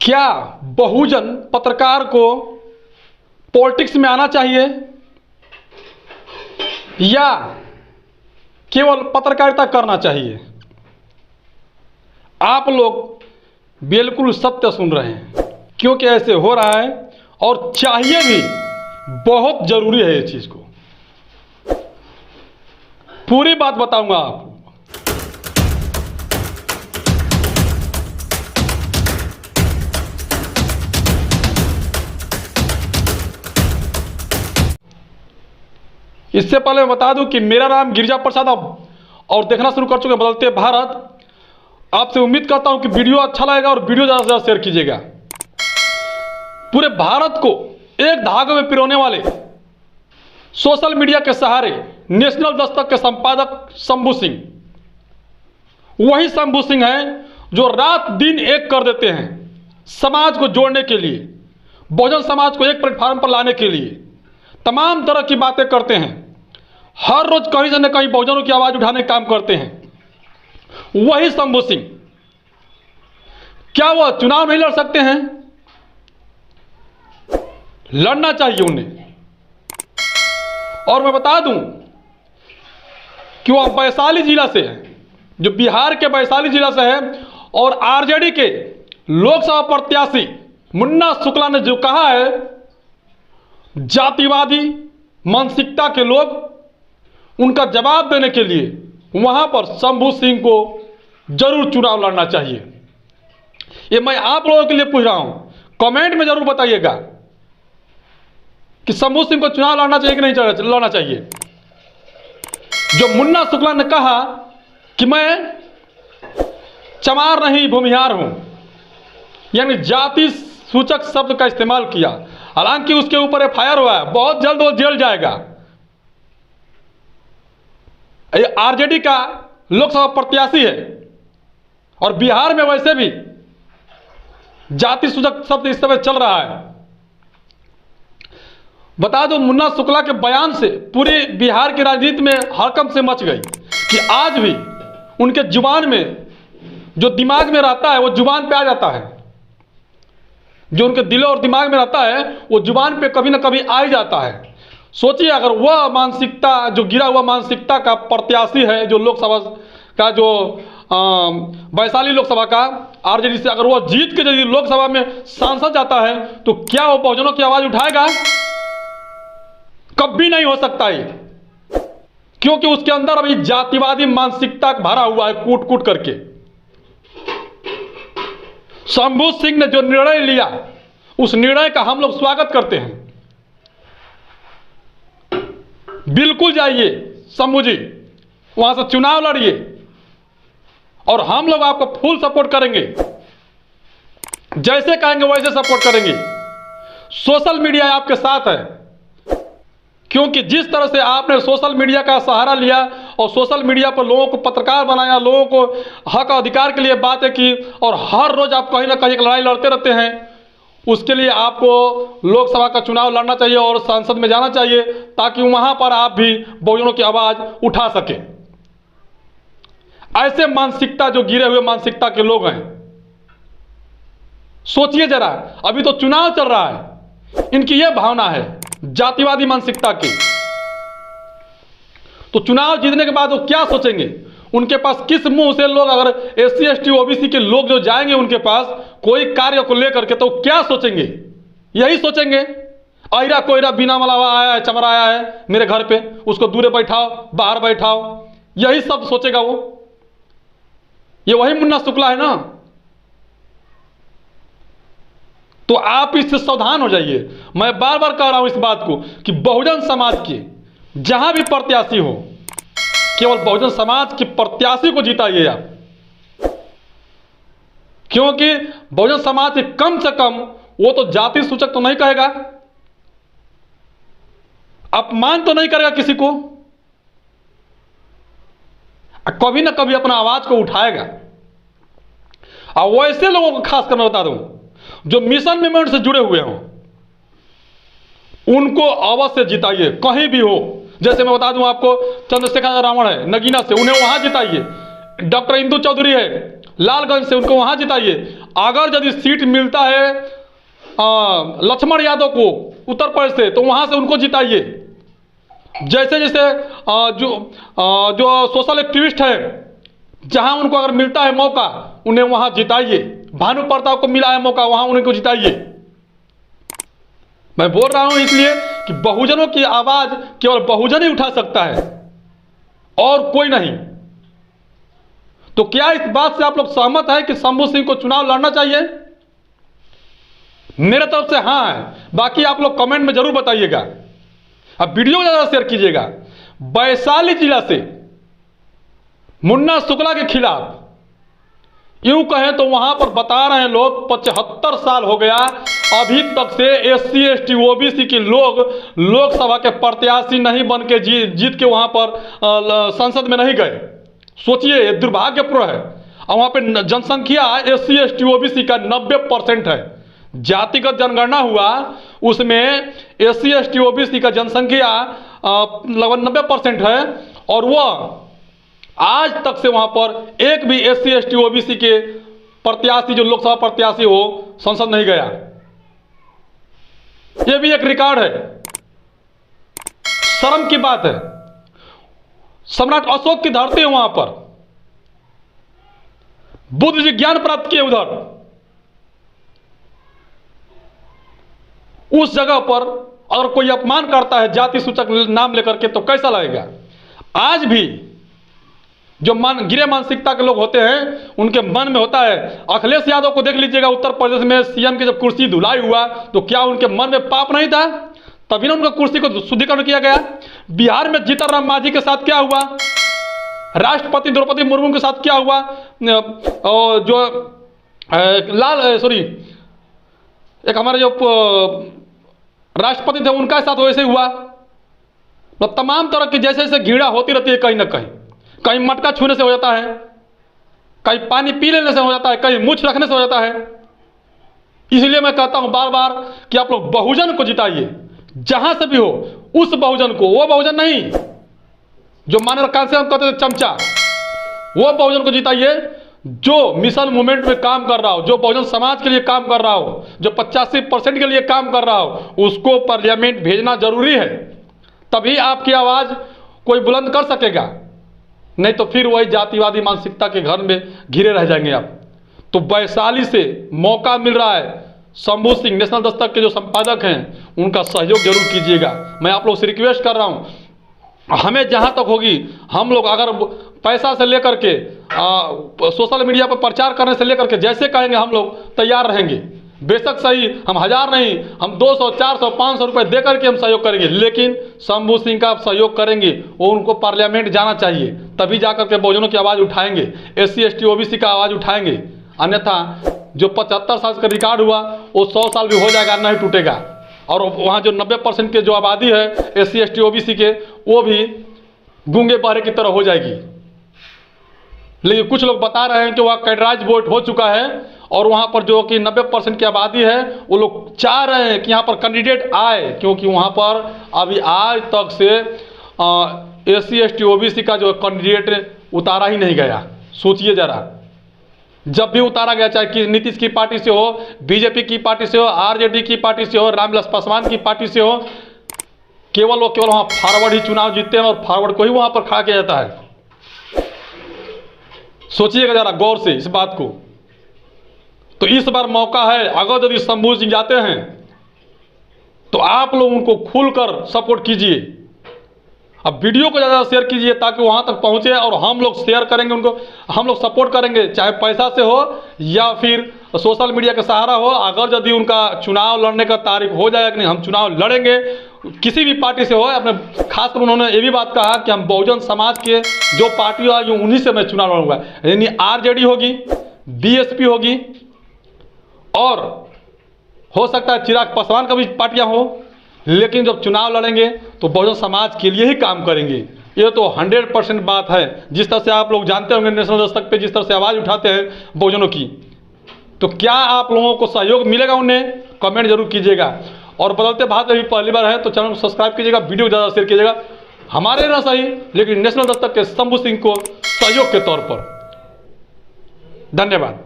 क्या बहुजन पत्रकार को पॉलिटिक्स में आना चाहिए या केवल पत्रकारिता करना चाहिए? आप लोग बिल्कुल सत्य सुन रहे हैं, क्योंकि ऐसे हो रहा है और चाहिए भी, बहुत जरूरी है ये चीज को। पूरी बात बताऊंगा आपको। इससे पहले मैं बता दूं कि मेरा नाम गिरिजा प्रसाद और देखना शुरू कर चुके बदलते भारत। आपसे उम्मीद करता हूं कि वीडियो अच्छा लगेगा और वीडियो ज़्यादा से ज़्यादा शेयर कीजिएगा। पूरे भारत को एक धागे में पिरोने वाले सोशल मीडिया के सहारे नेशनल दस्तक के संपादक शंभू सिंह, वही शंभू सिंह हैं जो रात दिन एक कर देते हैं समाज को जोड़ने के लिए, बहुजन समाज को एक प्लेटफॉर्म पर लाने के लिए तमाम तरह की बातें करते हैं। हर रोज कहीं से न कहीं बहुजनों की आवाज उठाने का काम करते हैं। वही शंभू सिंह, क्या वह चुनाव नहीं लड़ सकते हैं? लड़ना चाहिए उन्हें। और मैं बता दूं कि वह वैशाली जिला से है, जो बिहार के वैशाली जिला से है, और आरजेडी के लोकसभा प्रत्याशी मुन्ना शुक्ला ने जो कहा है, जातिवादी मानसिकता के लोग, उनका जवाब देने के लिए वहां पर शंभू सिंह को जरूर चुनाव लड़ना चाहिए। ये मैं आप लोगों के लिए पूछ रहा हूं, कमेंट में जरूर बताइएगा कि शंभू सिंह को चुनाव लड़ना चाहिए कि नहीं लड़ना चाहिए। जो मुन्ना शुक्ला ने कहा कि मैं चमार नहीं भूमिहार हूं, यानी जाति सूचक शब्द का इस्तेमाल किया। हालांकि उसके ऊपर एफआईआर हुआ है, बहुत जल्द वो जेल जाएगा। ये आरजेडी का लोकसभा प्रत्याशी है और बिहार में वैसे भी जाति सूचक शब्द इस समय चल रहा है। बता दो, मुन्ना शुक्ला के बयान से पूरे बिहार की राजनीति में हड़कंप से मच गई कि आज भी उनके जुबान में, जो दिमाग में रहता है वो जुबान पे आ जाता है। जो उनके दिल और दिमाग में रहता है वो जुबान पे कभी ना कभी आ ही जाता है। सोचिए, अगर वह मानसिकता, जो गिरा हुआ मानसिकता का प्रत्याशी है, जो लोकसभा का, जो वैशाली लोकसभा का आरजेडी से, अगर वह जीत के यदि लोकसभा में सांसद जाता है तो क्या वो बहुजनों की आवाज उठाएगा? कभी नहीं हो सकता ये, क्योंकि उसके अंदर अभी जातिवादी मानसिकता भरा हुआ है, कूट कूट करके। शंभू सिंह ने जो निर्णय लिया, उस निर्णय का हम लोग स्वागत करते हैं। बिल्कुल जाइए शंभू जी, वहां से चुनाव लड़िए और हम लोग आपको फुल सपोर्ट करेंगे। जैसे कहेंगे वैसे सपोर्ट करेंगे। सोशल मीडिया आपके साथ है, क्योंकि जिस तरह से आपने सोशल मीडिया का सहारा लिया और सोशल मीडिया पर लोगों को पत्रकार बनाया, लोगों को हक अधिकार के लिए बातें की, और हर रोज आप कहीं ना कहीं एक लड़ाई लड़ते रहते हैं, उसके लिए आपको लोकसभा का चुनाव लड़ना चाहिए और संसद में जाना चाहिए, ताकि वहां पर आप भी बहुजनों की आवाज उठा सके। ऐसे मानसिकता, जो गिरे हुए मानसिकता के लोग हैं, सोचिए जरा, अभी तो चुनाव चल रहा है, इनकी यह भावना है जातिवादी मानसिकता की। तो चुनाव जीतने के बाद वो क्या सोचेंगे? उनके पास किस मुंह से लोग, अगर एससी एसटी ओबीसी के लोग जो जाएंगे उनके पास कोई कार्य को लेकर के, तो क्या सोचेंगे? यही सोचेंगे, आयरा कोयरा बिना मलावा आया है, चमरा आया है मेरे घर पे, उसको दूरे बैठाओ, बाहर बैठाओ, यही सब सोचेगा वो। ये वही मुन्ना शुक्ला है ना। तो आप इससे सावधान हो जाइए। मैं बार बार कह रहा हूं इस बात को कि बहुजन समाज के जहां भी प्रत्याशी हो, केवल बहुजन समाज के प्रत्याशी को जिताइए आप, क्योंकि बहुजन समाज के कम से कम वो तो जाति सूचक तो नहीं कहेगा, अपमान तो नहीं करेगा किसी को, कभी ना कभी अपना आवाज को उठाएगा। और वैसे लोगों को खास कर मैं बता दूं, जो मिशन मूवमेंट से जुड़े हुए हों, उनको अवश्य जिताइए कहीं भी हो। जैसे मैं बता दूं आपको, चंद्रशेखर रावण है नगीना से, उन्हें वहां जिताइए। डॉक्टर इंदु चौधरी है लालगंज से, उनको वहां जिताइए। अगर यदि सीट मिलता है लक्ष्मण यादव को उत्तर प्रदेश से, तो वहाँ से उनको जिताइए। जैसे जैसे जो सोशल एक्टिविस्ट है, जहाँ उनको अगर मिलता है मौका, उन्हें वहाँ जिताइए। भानु प्रताप को मिला है मौका, वहाँ उनको जिताइए। मैं बोल रहा हूँ इसलिए कि बहुजनों की आवाज़ केवल बहुजन ही उठा सकता है और कोई नहीं। तो क्या इस बात से आप लोग सहमत हैं कि शंभू सिंह को चुनाव लड़ना चाहिए? मेरे तरफ से हाँ है, बाकी आप लोग कमेंट में जरूर बताइएगा। अब वीडियो ज़्यादा शेयर कीजिएगा। वैशाली जिला से मुन्ना शुक्ला के खिलाफ यूं कहें तो वहां पर बता रहे हैं लोग 75 साल हो गया, अभी तक से SC ST OBC के लोग लोकसभा के प्रत्याशी नहीं बन के जीत के वहां पर संसद में नहीं गए। सोचिए, ये दुर्भाग्यपूर्ण है। और वहां पे जनसंख्या SC ST OBC का 90% है। जातिगत जनगणना हुआ, उसमें SC ST OBC का जनसंख्या लगभग 90% है, और वह आज तक से वहां पर एक भी SC ST OBC के प्रत्याशी, जो लोकसभा प्रत्याशी हो, संसद नहीं गया। यह भी एक रिकॉर्ड है, शर्म की बात है। सम्राट अशोक की धरती है, वहां पर बुद्ध जी ज्ञान प्राप्त किए, उधर उस जगह पर अगर कोई अपमान करता है जाति सूचक नाम लेकर के, तो कैसा लगेगा? आज भी जो गिरे मानसिकता के लोग होते हैं, उनके मन में होता है। अखिलेश यादव को देख लीजिएगा, उत्तर प्रदेश में CM की जब कुर्सी धुलाई हुआ, तो क्या उनके मन में पाप नहीं था? तभी ना उनका कुर्सी को शुद्धिकरण किया गया। बिहार में जीतन राम मांझी के साथ क्या हुआ? राष्ट्रपति द्रौपदी मुर्मू के साथ क्या हुआ? जो एक हमारे जो राष्ट्रपति थे, उनका साथ वैसे हुआ। तो तमाम तरह की जैसे जैसे घृणा होती रहती है, कहीं ना कहीं मटका छूने से हो जाता है, कहीं पानी पी लेने से हो जाता है, कहीं मूछ रखने से हो जाता है। इसलिए मैं कहता हूं बार बार कि आप लोग बहुजन को जिताइए, जहां से भी हो। उस बहुजन को, वो बहुजन नहीं जो मानव काल से हम कहते थे चमचा, वो बहुजन को जिताइए जो मिशन मूवमेंट में काम कर रहा हो, जो बहुजन समाज के लिए काम कर रहा हो, जो 85% के लिए काम कर रहा हो। उसको पार्लियामेंट भेजना जरूरी है, तभी आपकी आवाज कोई बुलंद कर सकेगा। नहीं तो फिर वही जातिवादी मानसिकता के घर में घिरे रह जाएंगे आप। तो वैशाली से मौका मिल रहा है, शंभू सिंह नेशनल दस्तक के जो संपादक हैं, उनका सहयोग जरूर कीजिएगा। मैं आप लोग से रिक्वेस्ट कर रहा हूं, हमें जहां तक होगी, हम लोग अगर पैसा से लेकर के सोशल मीडिया पर प्रचार करने से लेकर के जैसे कहेंगे, हम लोग तैयार रहेंगे। बेशक सही, हम 1000 नहीं, हम 200, 400, 500 रुपए दे करके हम सहयोग करेंगे, लेकिन शंभू सिंह का आप सहयोग करेंगे, वो उनको पार्लियामेंट जाना चाहिए, तभी जाकर के बहुजनों की आवाज़ उठाएंगे, SC ST OBC का आवाज़ उठाएंगे। अन्यथा जो 75 साल का रिकॉर्ड हुआ, वो 100 साल भी हो जाएगा, नहीं टूटेगा। और वहाँ जो 90% के जो आबादी है SC ST OBC के, वो भी गूंगे बहरे की तरह हो जाएगी। लेकिन कुछ लोग बता रहे हैं कि वहाँ कैडराइज वोट हो चुका है, और वहाँ पर जो कि 90% की आबादी है, वो लोग चाह रहे हैं कि यहाँ पर कैंडिडेट आए, क्योंकि वहाँ पर अभी आज तक से SC ST OBC का जो कैंडिडेट उतारा ही नहीं गया। सोचिए जरा, जब भी उतारा गया, चाहे कि नीतीश की पार्टी से हो, BJP की पार्टी से हो, RJD की पार्टी से हो, रामविलास पासवान की पार्टी से हो, केवल वहाँ फॉरवर्ड ही चुनाव जीतते हैं, और फॉरवर्ड को ही वहाँ पर खड़ा किया जाता है। सोचिएगा जरा गौर से इस बात को। तो इस बार मौका है, अगर यदि शंभू सिंह जाते हैं तो आप लोग उनको खुलकर सपोर्ट कीजिए। अब वीडियो को ज़्यादा शेयर कीजिए ताकि वहाँ तक पहुँचे, और हम लोग शेयर करेंगे उनको, हम लोग सपोर्ट करेंगे, चाहे पैसा से हो या फिर सोशल मीडिया का सहारा हो। अगर यदि उनका चुनाव लड़ने का तारीख हो जाएगा कि नहीं, हम चुनाव लड़ेंगे, किसी भी पार्टी से हो। अपने खासकर उन्होंने ये भी बात कहा कि हम बहुजन समाज के जो पार्टी आई, उन्हीं से मैं चुनाव लड़ूंगा। यानी RJD होगी, BSP होगी, और हो सकता है चिराग पासवान का भी पार्टियां हो, लेकिन जब चुनाव लड़ेंगे तो बहुजन समाज के लिए ही काम करेंगे। ये तो 100% बात है। जिस तरह से आप लोग जानते होंगे नेशनल दस्तक पे जिस तरह से आवाज़ उठाते हैं बहुजनों की, तो क्या आप लोगों को सहयोग मिलेगा उन्हें? कमेंट जरूर कीजिएगा। और बदलते भारत में भी पहली बार है तो चैनल को सब्सक्राइब कीजिएगा, वीडियो ज़्यादा शेयर कीजिएगा। हमारे ना सही, लेकिन नेशनल दस्तक के शंभू सिंह को सहयोग के तौर पर। धन्यवाद।